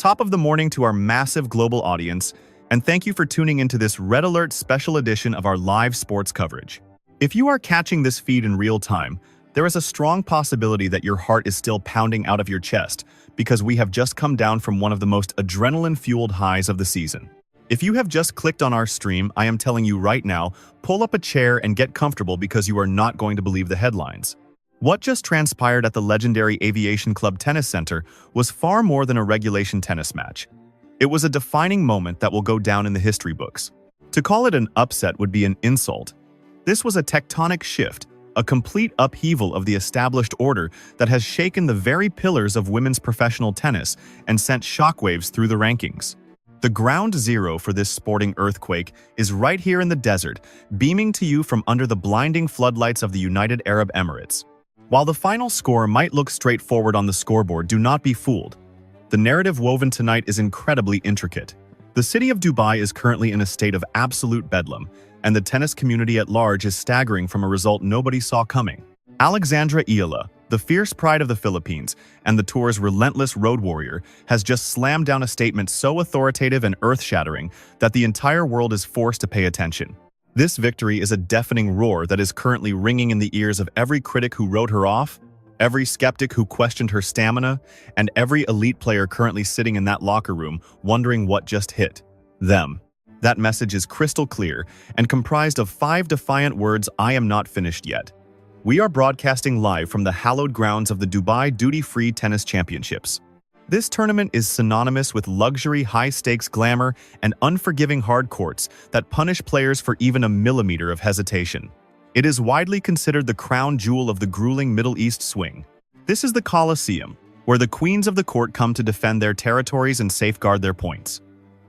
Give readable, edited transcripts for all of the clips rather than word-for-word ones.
Top of the morning to our massive global audience, and thank you for tuning into this Red Alert special edition of our live sports coverage. If you are catching this feed in real time, there is a strong possibility that your heart is still pounding out of your chest because we have just come down from one of the most adrenaline-fueled highs of the season. If you have just clicked on our stream, I am telling you right now, pull up a chair and get comfortable because you are not going to believe the headlines. What just transpired at the legendary Aviation Club Tennis Center was far more than a regulation tennis match. It was a defining moment that will go down in the history books. To call it an upset would be an insult. This was a tectonic shift, a complete upheaval of the established order that has shaken the very pillars of women's professional tennis and sent shockwaves through the rankings. The ground zero for this sporting earthquake is right here in the desert, beaming to you from under the blinding floodlights of the United Arab Emirates. While the final score might look straightforward on the scoreboard, do not be fooled. The narrative woven tonight is incredibly intricate. The city of Dubai is currently in a state of absolute bedlam, and the tennis community at large is staggering from a result nobody saw coming. Alexandra Eala, the fierce pride of the Philippines and the tour's relentless road warrior, has just slammed down a statement so authoritative and earth-shattering that the entire world is forced to pay attention. This victory is a deafening roar that is currently ringing in the ears of every critic who wrote her off, every skeptic who questioned her stamina, and every elite player currently sitting in that locker room wondering what just hit them. That message is crystal clear and comprised of 5 defiant words: "I am not finished yet." We are broadcasting live from the hallowed grounds of the Dubai Duty-Free Tennis Championships. This tournament is synonymous with luxury, high-stakes glamour, and unforgiving hard courts that punish players for even a millimeter of hesitation. It is widely considered the crown jewel of the grueling Middle East swing. This is the Colosseum, where the queens of the court come to defend their territories and safeguard their points.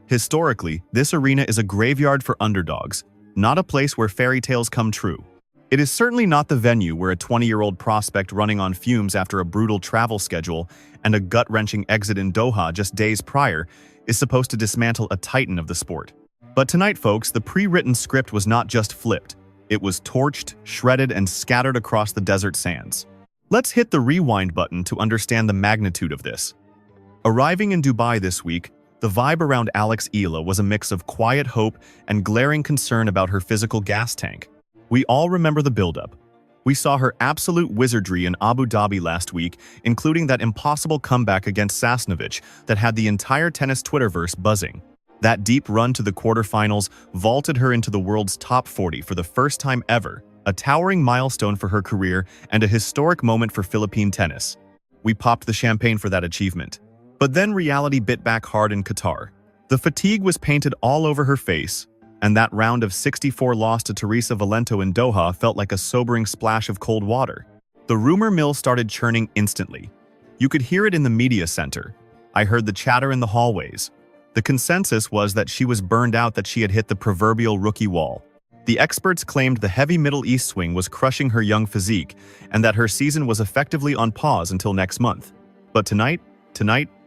Historically, this arena is a graveyard for underdogs, not a place where fairy tales come true. It is certainly not the venue where a 20-year-old prospect running on fumes after a brutal travel schedule and a gut-wrenching exit in Doha just days prior is supposed to dismantle a titan of the sport. But tonight, folks, the pre-written script was not just flipped. It was torched, shredded, and scattered across the desert sands. Let's hit the rewind button to understand the magnitude of this. Arriving in Dubai this week, the vibe around Alex Eala was a mix of quiet hope and glaring concern about her physical gas tank. We all remember the buildup. We saw her absolute wizardry in Abu Dhabi last week, including that impossible comeback against Sasnovich that had the entire tennis Twitterverse buzzing. That deep run to the quarterfinals vaulted her into the world's top 40 for the first time ever, a towering milestone for her career and a historic moment for Philippine tennis. We popped the champagne for that achievement. But then reality bit back hard in Qatar. The fatigue was painted all over her face, and that round of 64 loss to Teresa Valento in Doha felt like a sobering splash of cold water. The rumor mill started churning instantly. You could hear it in the media center. I heard the chatter in the hallways. The consensus was that she was burned out, that she had hit the proverbial rookie wall. The experts claimed the heavy Middle East swing was crushing her young physique and that her season was effectively on pause until next month. But tonight,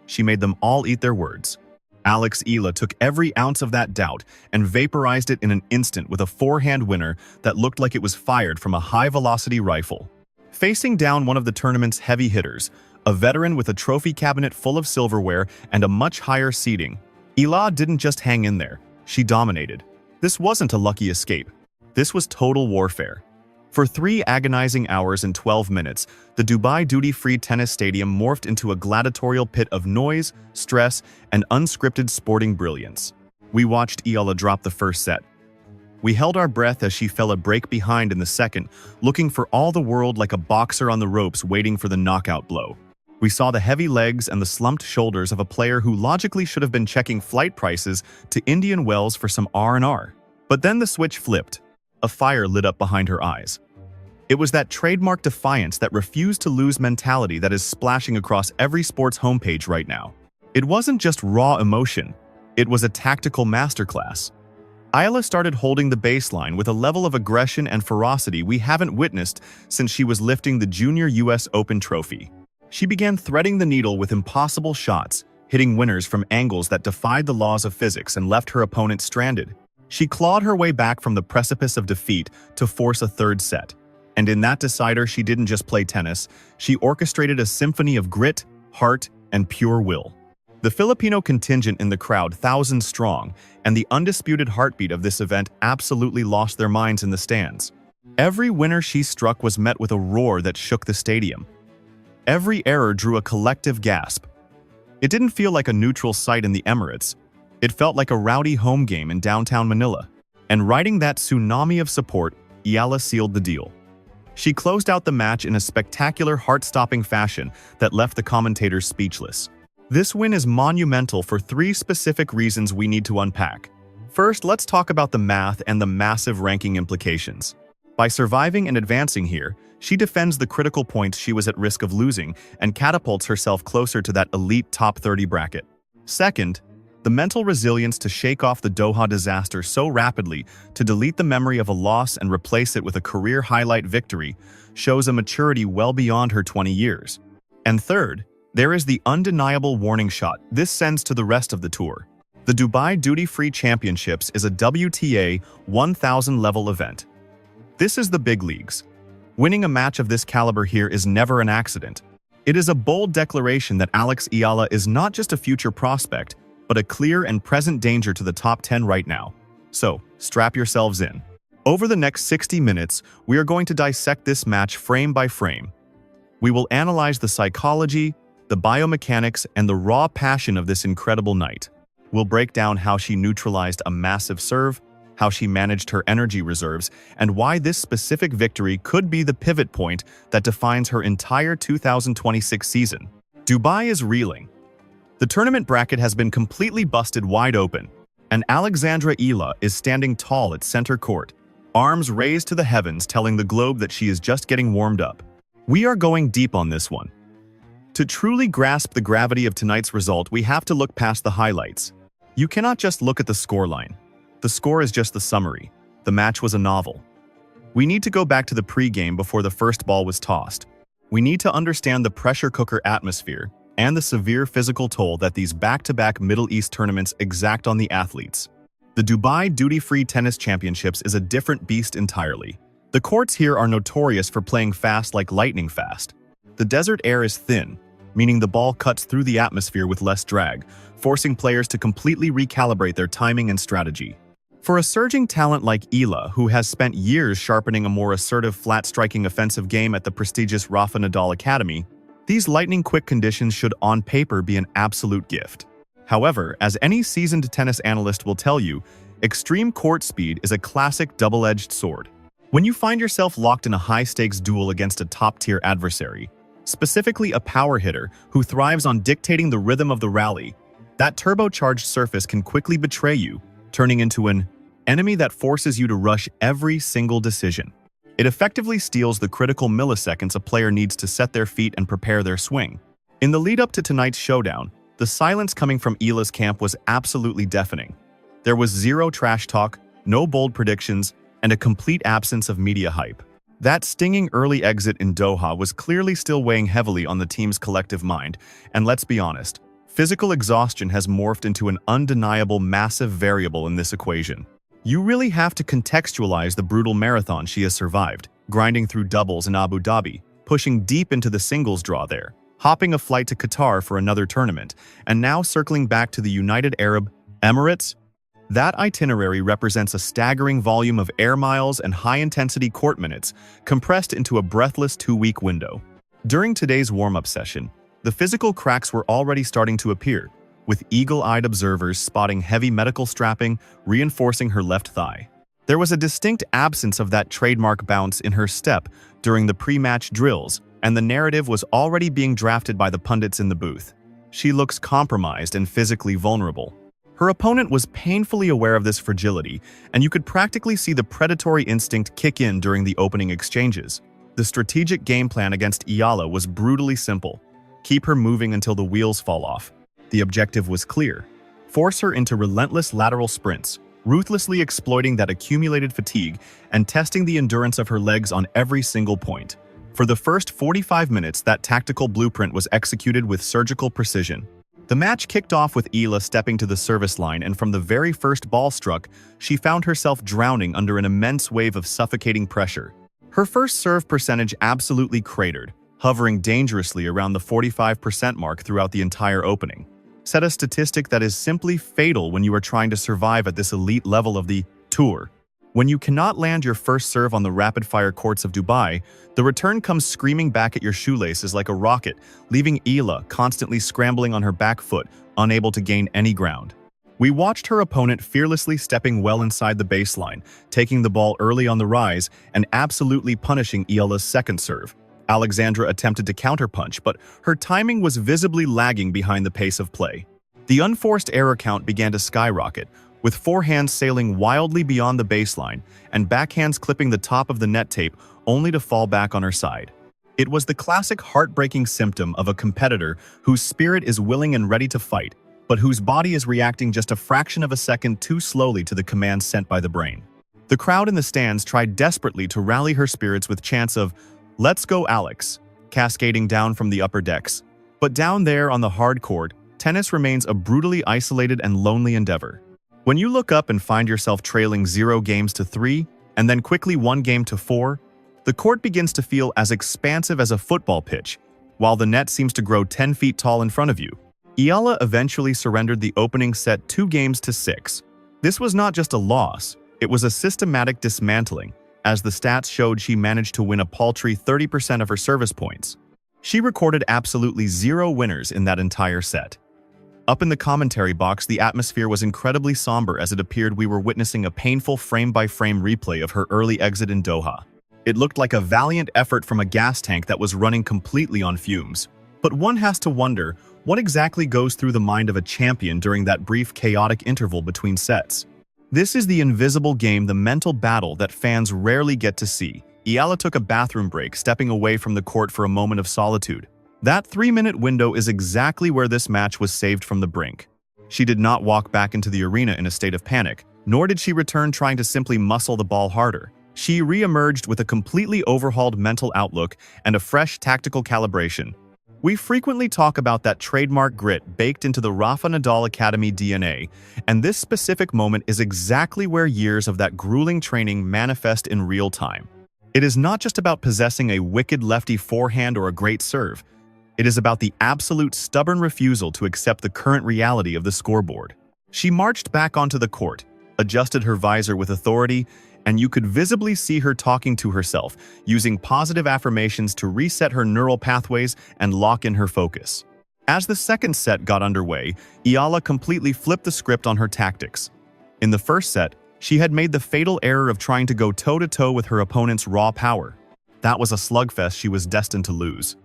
she made them all eat their words. Alex Eala took every ounce of that doubt and vaporized it in an instant with a forehand winner that looked like it was fired from a high-velocity rifle. Facing down one of the tournament's heavy hitters, a veteran with a trophy cabinet full of silverware and a much higher seeding, Eala didn't just hang in there, she dominated. This wasn't a lucky escape. This was total warfare. For 3 agonizing hours and 12 minutes, the Dubai Duty-Free Tennis Stadium morphed into a gladiatorial pit of noise, stress, and unscripted sporting brilliance. We watched Eala drop the first set. We held our breath as she fell a break behind in the second, looking for all the world like a boxer on the ropes waiting for the knockout blow. We saw the heavy legs and the slumped shoulders of a player who logically should have been checking flight prices to Indian Wells for some R&R. But then the switch flipped. A fire lit up behind her eyes. It was that trademark defiance, that refused to lose mentality that is splashing across every sports homepage right now. It wasn't just raw emotion, it was a tactical masterclass. Eala started holding the baseline with a level of aggression and ferocity we haven't witnessed since she was lifting the Junior US Open trophy. She began threading the needle with impossible shots, hitting winners from angles that defied the laws of physics and left her opponent stranded. She clawed her way back from the precipice of defeat to force a third set. And in that decider, she didn't just play tennis, she orchestrated a symphony of grit, heart, and pure will. The Filipino contingent in the crowd, thousands strong, and the undisputed heartbeat of this event absolutely lost their minds in the stands. Every winner she struck was met with a roar that shook the stadium. Every error drew a collective gasp. It didn't feel like a neutral site in the Emirates. It felt like a rowdy home game in downtown Manila. And riding that tsunami of support, Eala sealed the deal. She closed out the match in a spectacular, heart-stopping fashion that left the commentators speechless. This win is monumental for three specific reasons we need to unpack. First, let's talk about the math and the massive ranking implications. By surviving and advancing here, she defends the critical points she was at risk of losing and catapults herself closer to that elite top 30 bracket. Second, the mental resilience to shake off the Doha disaster so rapidly to delete the memory of a loss and replace it with a career highlight victory shows a maturity well beyond her 20 years. And third, there is the undeniable warning shot this sends to the rest of the tour. The Dubai Duty-Free Championships is a WTA 1000 level event. This is the big leagues. Winning a match of this caliber here is never an accident. It is a bold declaration that Alex Eala is not just a future prospect, but a clear and present danger to the top 10 right now. So, strap yourselves in. Over the next 60 minutes, we are going to dissect this match frame by frame. We will analyze the psychology, the biomechanics, and the raw passion of this incredible night. We'll break down how she neutralized a massive serve, how she managed her energy reserves, and why this specific victory could be the pivot point that defines her entire 2026 season. Dubai is reeling. The tournament bracket has been completely busted wide open, and Alexandra Eala is standing tall at center court, arms raised to the heavens telling the globe that she is just getting warmed up. We are going deep on this one. To truly grasp the gravity of tonight's result, we have to look past the highlights. You cannot just look at the scoreline. The score is just the summary. The match was a novel. We need to go back to the pre-game before the first ball was tossed. We need to understand the pressure cooker atmosphere and the severe physical toll that these back-to-back Middle East tournaments exact on the athletes. The Dubai Duty-Free Tennis Championships is a different beast entirely. The courts here are notorious for playing fast like lightning fast. The desert air is thin, meaning the ball cuts through the atmosphere with less drag, forcing players to completely recalibrate their timing and strategy. For a surging talent like Eala, who has spent years sharpening a more assertive, flat-striking offensive game at the prestigious Rafa Nadal Academy, these lightning-quick conditions should on paper be an absolute gift. However, as any seasoned tennis analyst will tell you, extreme court speed is a classic double-edged sword. When you find yourself locked in a high-stakes duel against a top-tier adversary, specifically a power hitter who thrives on dictating the rhythm of the rally, that turbocharged surface can quickly betray you, turning into an enemy that forces you to rush every single decision. It effectively steals the critical milliseconds a player needs to set their feet and prepare their swing. In the lead-up to tonight's showdown, the silence coming from Eala's camp was absolutely deafening. There was zero trash talk, no bold predictions, and a complete absence of media hype. That stinging early exit in Doha was clearly still weighing heavily on the team's collective mind, and let's be honest, physical exhaustion has morphed into an undeniable massive variable in this equation. You really have to contextualize the brutal marathon she has survived, grinding through doubles in Abu Dhabi, pushing deep into the singles draw there, hopping a flight to Qatar for another tournament, and now circling back to the United Arab Emirates. That itinerary represents a staggering volume of air miles and high-intensity court minutes compressed into a breathless 2-week window. During today's warm-up session, the physical cracks were already starting to appear, with eagle-eyed observers spotting heavy medical strapping reinforcing her left thigh. There was a distinct absence of that trademark bounce in her step during the pre-match drills, and the narrative was already being drafted by the pundits in the booth. She looks compromised and physically vulnerable. Her opponent was painfully aware of this fragility, and you could practically see the predatory instinct kick in during the opening exchanges. The strategic game plan against Eala was brutally simple. Keep her moving until the wheels fall off. The objective was clear. Force her into relentless lateral sprints, ruthlessly exploiting that accumulated fatigue and testing the endurance of her legs on every single point. For the first 45 minutes, that tactical blueprint was executed with surgical precision. The match kicked off with Eala stepping to the service line, and from the very first ball struck, she found herself drowning under an immense wave of suffocating pressure. Her first serve percentage absolutely cratered, hovering dangerously around the 45% mark throughout the entire opening. set a statistic that is simply fatal when you are trying to survive at this elite level of the tour. When you cannot land your first serve on the rapid-fire courts of Dubai, the return comes screaming back at your shoelaces like a rocket, leaving Eala constantly scrambling on her back foot, unable to gain any ground. We watched her opponent fearlessly stepping well inside the baseline, taking the ball early on the rise and absolutely punishing Eala's second serve. Alexandra attempted to counterpunch, but her timing was visibly lagging behind the pace of play. The unforced error count began to skyrocket, with forehands sailing wildly beyond the baseline and backhands clipping the top of the net tape only to fall back on her side. It was the classic heartbreaking symptom of a competitor whose spirit is willing and ready to fight, but whose body is reacting just a fraction of a second too slowly to the commands sent by the brain. The crowd in the stands tried desperately to rally her spirits with chants of, "Let's go, Alex," cascading down from the upper decks. But down there on the hard court, tennis remains a brutally isolated and lonely endeavor. When you look up and find yourself trailing 0-3, and then quickly 1-4, the court begins to feel as expansive as a football pitch, while the net seems to grow 10 feet tall in front of you. Eala eventually surrendered the opening set 2-6. This was not just a loss, it was a systematic dismantling. As the stats showed, she managed to win a paltry 30% of her service points. She recorded absolutely 0 winners in that entire set. Up in the commentary box, the atmosphere was incredibly somber as it appeared we were witnessing a painful frame-by-frame replay of her early exit in Doha. It looked like a valiant effort from a gas tank that was running completely on fumes. But one has to wonder, what exactly goes through the mind of a champion during that brief chaotic interval between sets? This is the invisible game, the mental battle that fans rarely get to see. Eala took a bathroom break, stepping away from the court for a moment of solitude. That 3-minute window is exactly where this match was saved from the brink. She did not walk back into the arena in a state of panic, nor did she return trying to simply muscle the ball harder. She re-emerged with a completely overhauled mental outlook and a fresh tactical calibration. We frequently talk about that trademark grit baked into the Rafa Nadal Academy DNA, and this specific moment is exactly where years of that grueling training manifest in real time. It is not just about possessing a wicked lefty forehand or a great serve. It is about the absolute stubborn refusal to accept the current reality of the scoreboard. She marched back onto the court, adjusted her visor with authority, and you could visibly see her talking to herself, using positive affirmations to reset her neural pathways and lock in her focus. As the second set got underway, Eala completely flipped the script on her tactics. In the first set, she had made the fatal error of trying to go toe-to-toe with her opponent's raw power. That was a slugfest she was destined to lose.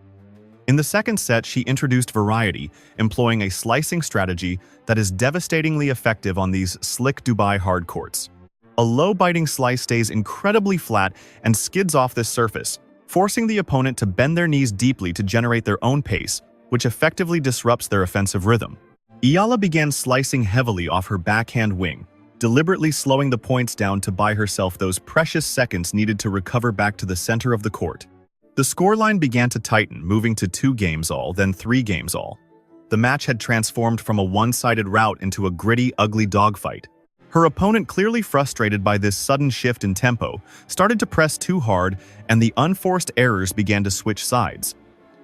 In the second set, she introduced variety, employing a slicing strategy that is devastatingly effective on these slick Dubai hard courts. A low biting slice stays incredibly flat and skids off this surface, forcing the opponent to bend their knees deeply to generate their own pace, which effectively disrupts their offensive rhythm. Eala began slicing heavily off her backhand wing, deliberately slowing the points down to buy herself those precious seconds needed to recover back to the center of the court. The scoreline began to tighten, moving to 2-all, then 3-all. The match had transformed from a one-sided rout into a gritty, ugly dogfight. Her opponent, clearly frustrated by this sudden shift in tempo, started to press too hard, and the unforced errors began to switch sides.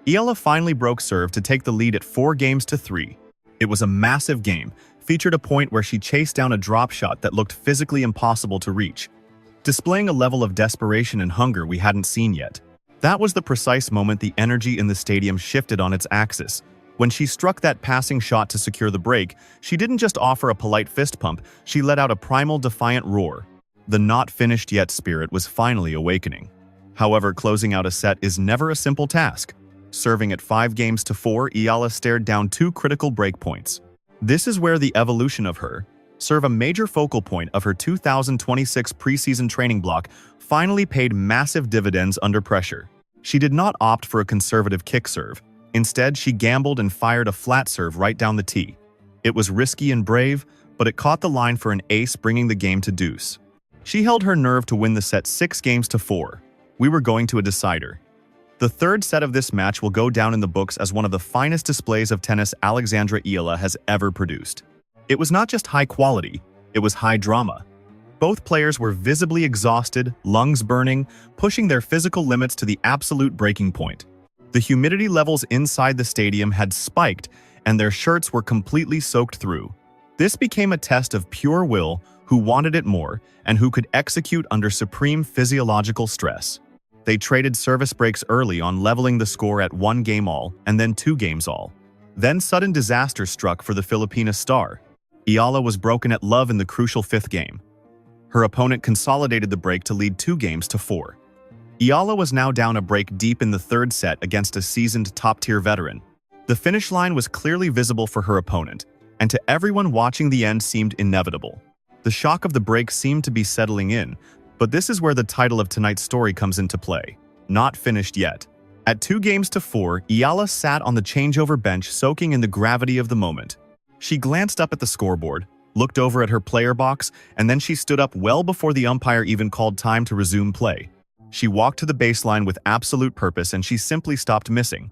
Eala finally broke serve to take the lead at 4-3. It was a massive game, featured a point where she chased down a drop shot that looked physically impossible to reach, displaying a level of desperation and hunger we hadn't seen yet. That was the precise moment the energy in the stadium shifted on its axis. When she struck that passing shot to secure the break, she didn't just offer a polite fist pump, she let out a primal defiant roar. The not finished yet spirit was finally awakening. However, closing out a set is never a simple task. Serving at 5-4, Eala stared down 2 critical break points. This is where the evolution of her, serve a major focal point of her 2026 preseason training block, finally paid massive dividends under pressure. She did not opt for a conservative kick serve. Instead, she gambled and fired a flat serve right down the tee. It was risky and brave, but it caught the line for an ace, bringing the game to deuce. She held her nerve to win the set 6-4. We were going to a decider. The third set of this match will go down in the books as one of the finest displays of tennis Alexandra Eala has ever produced. It was not just high quality, it was high drama. Both players were visibly exhausted, lungs burning, pushing their physical limits to the absolute breaking point. The humidity levels inside the stadium had spiked, and their shirts were completely soaked through. This became a test of pure will, who wanted it more, and who could execute under supreme physiological stress. They traded service breaks early on leveling the score at 1 game all and then 2 games all. Then sudden disaster struck for the Filipina star. Eala was broken at love in the crucial 5th game. Her opponent consolidated the break to lead 2 games to 4. Eala was now down a break deep in the 3rd set against a seasoned top-tier veteran. The finish line was clearly visible for her opponent, and to everyone watching the end seemed inevitable. The shock of the break seemed to be settling in, but this is where the title of tonight's story comes into play. Not finished yet. At 2 games to 4, Eala sat on the changeover bench soaking in the gravity of the moment. She glanced up at the scoreboard, looked over at her player box, and then she stood up well before the umpire even called time to resume play. She walked to the baseline with absolute purpose and she simply stopped missing.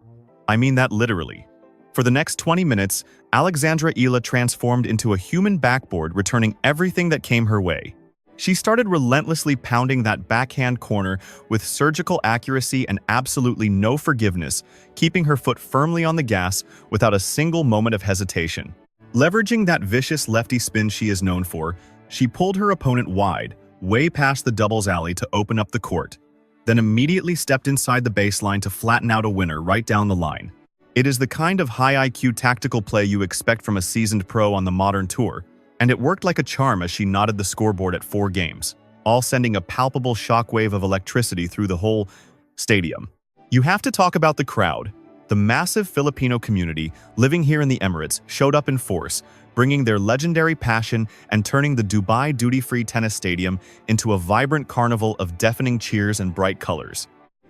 I mean that literally. For the next 20 minutes, Alexandra Eala transformed into a human backboard, returning everything that came her way. She started relentlessly pounding that backhand corner with surgical accuracy and absolutely no forgiveness, keeping her foot firmly on the gas without a single moment of hesitation. Leveraging that vicious lefty spin she is known for, she pulled her opponent wide, way past the doubles alley to open up the court, then immediately stepped inside the baseline to flatten out a winner right down the line. It is the kind of high IQ tactical play you expect from a seasoned pro on the modern tour, and it worked like a charm as she knotted the scoreboard at 4 games, all sending a palpable shockwave of electricity through the whole stadium. You have to talk about the crowd. The massive Filipino community living here in the Emirates showed up in force, bringing their legendary passion and turning the Dubai duty-free tennis stadium into a vibrant carnival of deafening cheers and bright colors.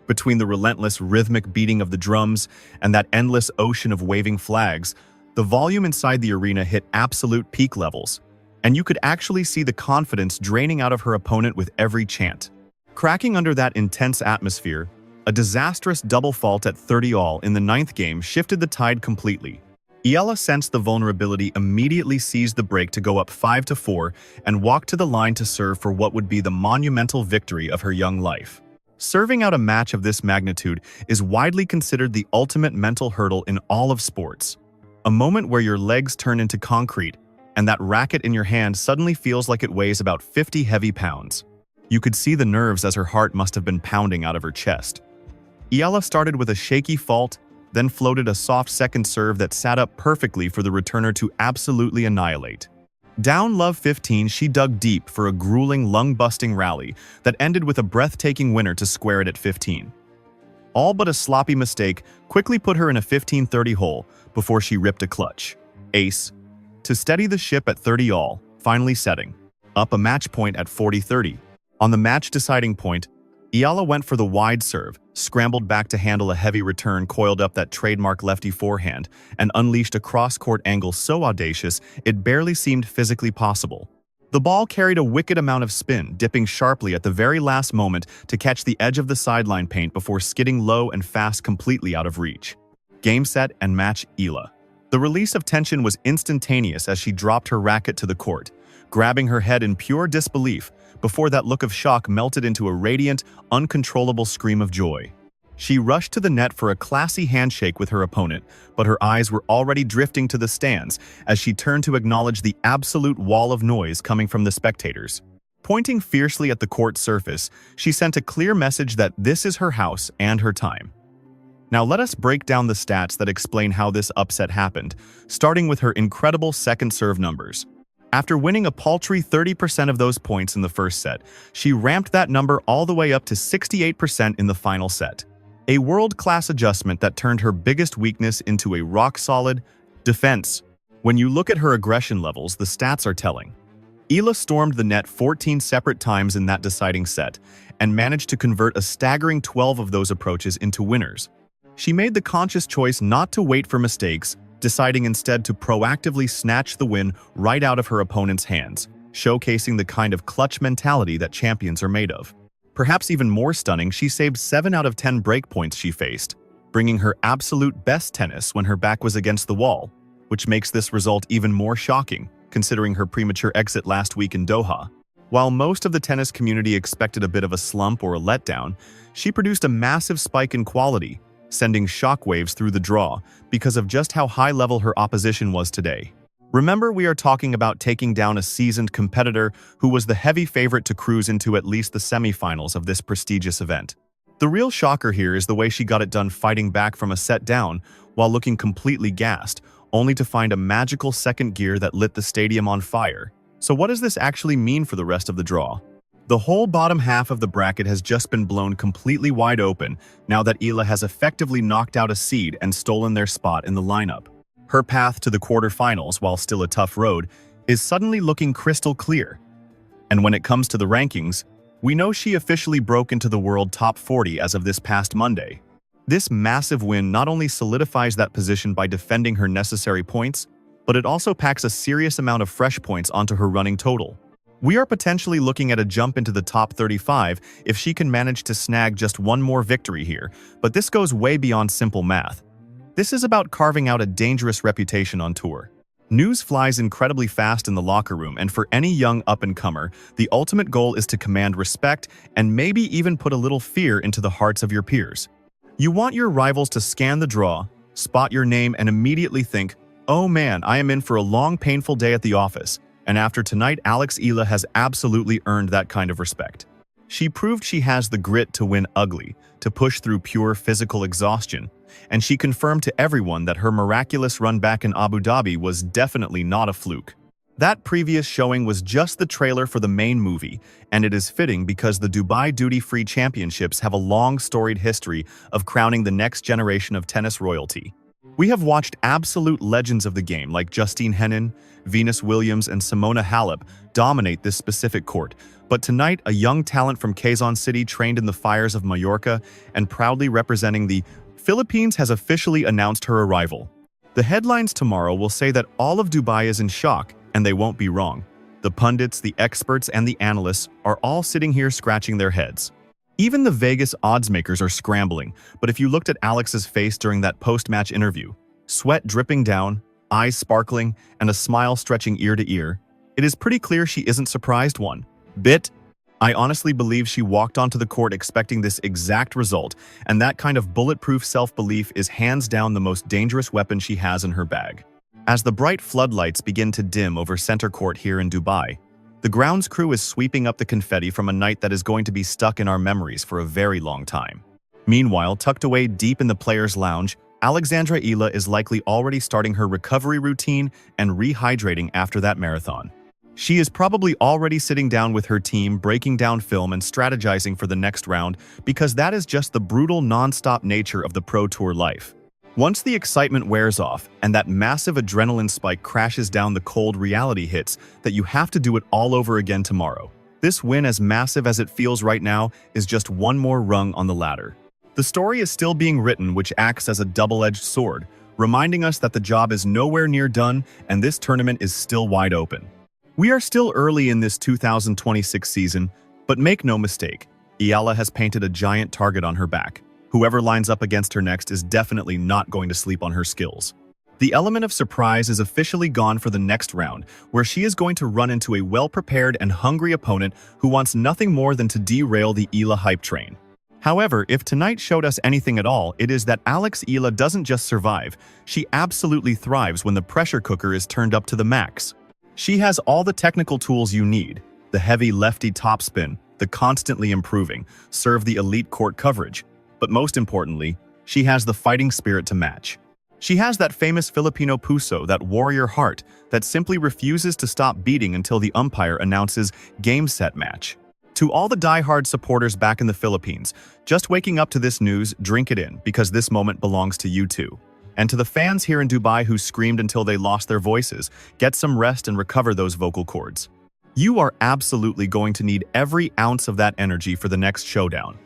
Between the relentless rhythmic beating of the drums and that endless ocean of waving flags, the volume inside the arena hit absolute peak levels, and you could actually see the confidence draining out of her opponent with every chant. Cracking under that intense atmosphere, a disastrous double fault at 30-all in the 9th game shifted the tide completely. Eala sensed the vulnerability, immediately seized the break to go up 5-4 and walked to the line to serve for what would be the monumental victory of her young life. Serving out a match of this magnitude is widely considered the ultimate mental hurdle in all of sports. A moment where your legs turn into concrete and that racket in your hand suddenly feels like it weighs about 50 heavy pounds. You could see the nerves as her heart must have been pounding out of her chest. Eala started with a shaky fault, then floated a soft second serve that sat up perfectly for the returner to absolutely annihilate. Down love 15, she dug deep for a grueling, lung-busting rally that ended with a breathtaking winner to square it at 15. All but a sloppy mistake quickly put her in a 15-30 hole before she ripped a clutch ace to steady the ship at 30-all, finally setting up a match point at 40-30. On the match-deciding point, Eala went for the wide serve, scrambled back to handle a heavy return, coiled up that trademark lefty forehand, and unleashed a cross-court angle so audacious it barely seemed physically possible. The ball carried a wicked amount of spin, dipping sharply at the very last moment to catch the edge of the sideline paint before skidding low and fast completely out of reach. Game, set, and match Eala. The release of tension was instantaneous as she dropped her racket to the court, grabbing her head in pure disbelief before that look of shock melted into a radiant, uncontrollable scream of joy. She rushed to the net for a classy handshake with her opponent, but her eyes were already drifting to the stands as she turned to acknowledge the absolute wall of noise coming from the spectators. Pointing fiercely at the court surface, she sent a clear message that this is her house and her time. Now let us break down the stats that explain how this upset happened, starting with her incredible second serve numbers. After winning a paltry 30% of those points in the first set, she ramped that number all the way up to 68% in the final set. A world-class adjustment that turned her biggest weakness into a rock-solid defense. When you look at her aggression levels, the stats are telling. Eala stormed the net 14 separate times in that deciding set and managed to convert a staggering 12 of those approaches into winners. She made the conscious choice not to wait for mistakes, deciding instead to proactively snatch the win right out of her opponent's hands, showcasing the kind of clutch mentality that champions are made of. Perhaps even more stunning, she saved 7 out of 10 break points she faced, bringing her absolute best tennis when her back was against the wall, which makes this result even more shocking, considering her premature exit last week in Doha. While most of the tennis community expected a bit of a slump or a letdown, she produced a massive spike in quality, sending shockwaves through the draw because of just how high level her opposition was today. Remember, we are talking about taking down a seasoned competitor who was the heavy favorite to cruise into at least the semifinals of this prestigious event. The real shocker here is the way she got it done, fighting back from a set down while looking completely gassed, only to find a magical second gear that lit the stadium on fire. So what does this actually mean for the rest of the draw? The whole bottom half of the bracket has just been blown completely wide open now that Eala has effectively knocked out a seed and stolen their spot in the lineup. Her path to the quarterfinals, while still a tough road, is suddenly looking crystal clear. And when it comes to the rankings, we know she officially broke into the world top 40 as of this past Monday. This massive win not only solidifies that position by defending her necessary points, but it also packs a serious amount of fresh points onto her running total. We are potentially looking at a jump into the top 35 if she can manage to snag just one more victory here, but this goes way beyond simple math. This is about carving out a dangerous reputation on tour. News flies incredibly fast in the locker room, and for any young up-and-comer, the ultimate goal is to command respect and maybe even put a little fear into the hearts of your peers. You want your rivals to scan the draw, spot your name, and immediately think, "Oh man, I am in for a long, painful day at the office." And after tonight, Alexandra Eala has absolutely earned that kind of respect. She proved she has the grit to win ugly, to push through pure physical exhaustion, and she confirmed to everyone that her miraculous run back in Abu Dhabi was definitely not a fluke. That previous showing was just the trailer for the main movie, and it is fitting because the Dubai Duty-Free Championships have a long storied history of crowning the next generation of tennis royalty. We have watched absolute legends of the game like Justine Henin, Venus Williams, and Simona Halep dominate this specific court, but tonight a young talent from Quezon City trained in the fires of Mallorca and proudly representing the Philippines has officially announced her arrival. The headlines tomorrow will say that all of Dubai is in shock, and they won't be wrong. The pundits, the experts, and the analysts are all sitting here scratching their heads. Even the Vegas odds makers are scrambling, but if you looked at Alex's face during that post-match interview, sweat dripping down, eyes sparkling, and a smile stretching ear to ear, it is pretty clear she isn't surprised one bit. I honestly believe she walked onto the court expecting this exact result, and that kind of bulletproof self-belief is hands down the most dangerous weapon she has in her bag. As the bright floodlights begin to dim over center court here in Dubai, the grounds crew is sweeping up the confetti from a night that is going to be stuck in our memories for a very long time. Meanwhile, tucked away deep in the players' lounge, Alexandra Eala is likely already starting her recovery routine and rehydrating after that marathon. She is probably already sitting down with her team, breaking down film and strategizing for the next round, because that is just the brutal, non-stop nature of the Pro Tour life. Once the excitement wears off and that massive adrenaline spike crashes down, the cold reality hits that you have to do it all over again tomorrow. This win, as massive as it feels right now, is just one more rung on the ladder. The story is still being written, which acts as a double-edged sword, reminding us that the job is nowhere near done and this tournament is still wide open. We are still early in this 2026 season, but make no mistake, Eala has painted a giant target on her back. Whoever lines up against her next is definitely not going to sleep on her skills. The element of surprise is officially gone for the next round, where she is going to run into a well-prepared and hungry opponent who wants nothing more than to derail the Eala hype train. However, if tonight showed us anything at all, it is that Alexandra Eala doesn't just survive, she absolutely thrives when the pressure cooker is turned up to the max. She has all the technical tools you need: the heavy lefty topspin, the constantly improving, serve the elite court coverage. But most importantly, she has the fighting spirit to match. She has that famous Filipino puso, that warrior heart that simply refuses to stop beating until the umpire announces game set match. To all the die-hard supporters back in the Philippines, just waking up to this news, drink it in, because this moment belongs to you too. And to the fans here in Dubai who screamed until they lost their voices, get some rest and recover those vocal cords. You are absolutely going to need every ounce of that energy for the next showdown.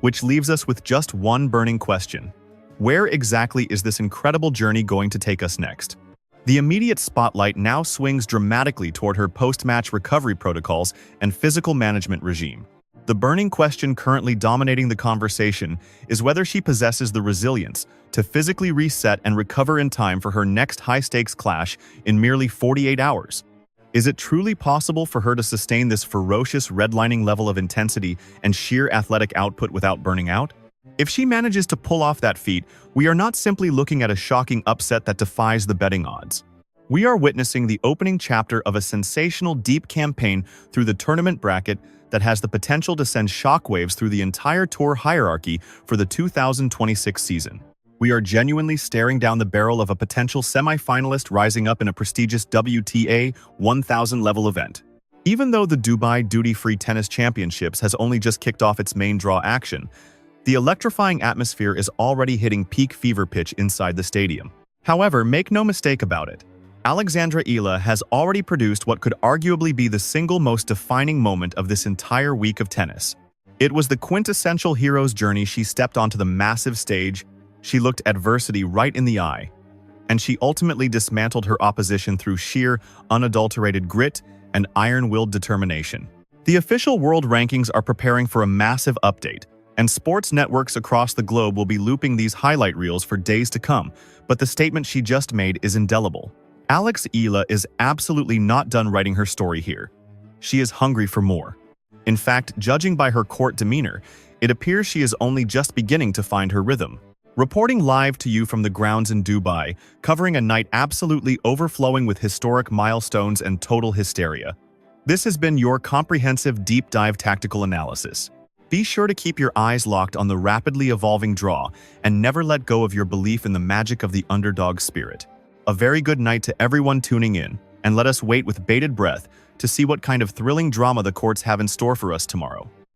Which leaves us with just one burning question. Where exactly is this incredible journey going to take us next? The immediate spotlight now swings dramatically toward her post-match recovery protocols and physical management regime. The burning question currently dominating the conversation is whether she possesses the resilience to physically reset and recover in time for her next high-stakes clash in merely 48 hours. Is it truly possible for her to sustain this ferocious redlining level of intensity and sheer athletic output without burning out? If she manages to pull off that feat, we are not simply looking at a shocking upset that defies the betting odds. We are witnessing the opening chapter of a sensational deep campaign through the tournament bracket that has the potential to send shockwaves through the entire tour hierarchy for the 2026 season. We are genuinely staring down the barrel of a potential semi-finalist rising up in a prestigious WTA 1000 level event. Even though the Dubai Duty-Free Tennis Championships has only just kicked off its main draw action, the electrifying atmosphere is already hitting peak fever pitch inside the stadium. However, make no mistake about it, Alexandra Eala has already produced what could arguably be the single most defining moment of this entire week of tennis. It was the quintessential hero's journey. She stepped onto the massive stage, she looked adversity right in the eye, and she ultimately dismantled her opposition through sheer, unadulterated grit and iron-willed determination. The official world rankings are preparing for a massive update, and sports networks across the globe will be looping these highlight reels for days to come, but the statement she just made is indelible. Alex Eala is absolutely not done writing her story here. She is hungry for more. In fact, judging by her court demeanor, it appears she is only just beginning to find her rhythm. Reporting live to you from the grounds in Dubai, covering a night absolutely overflowing with historic milestones and total hysteria. This has been your comprehensive deep dive tactical analysis. Be sure to keep your eyes locked on the rapidly evolving draw and never let go of your belief in the magic of the underdog spirit. A very good night to everyone tuning in, and let us wait with bated breath to see what kind of thrilling drama the courts have in store for us tomorrow.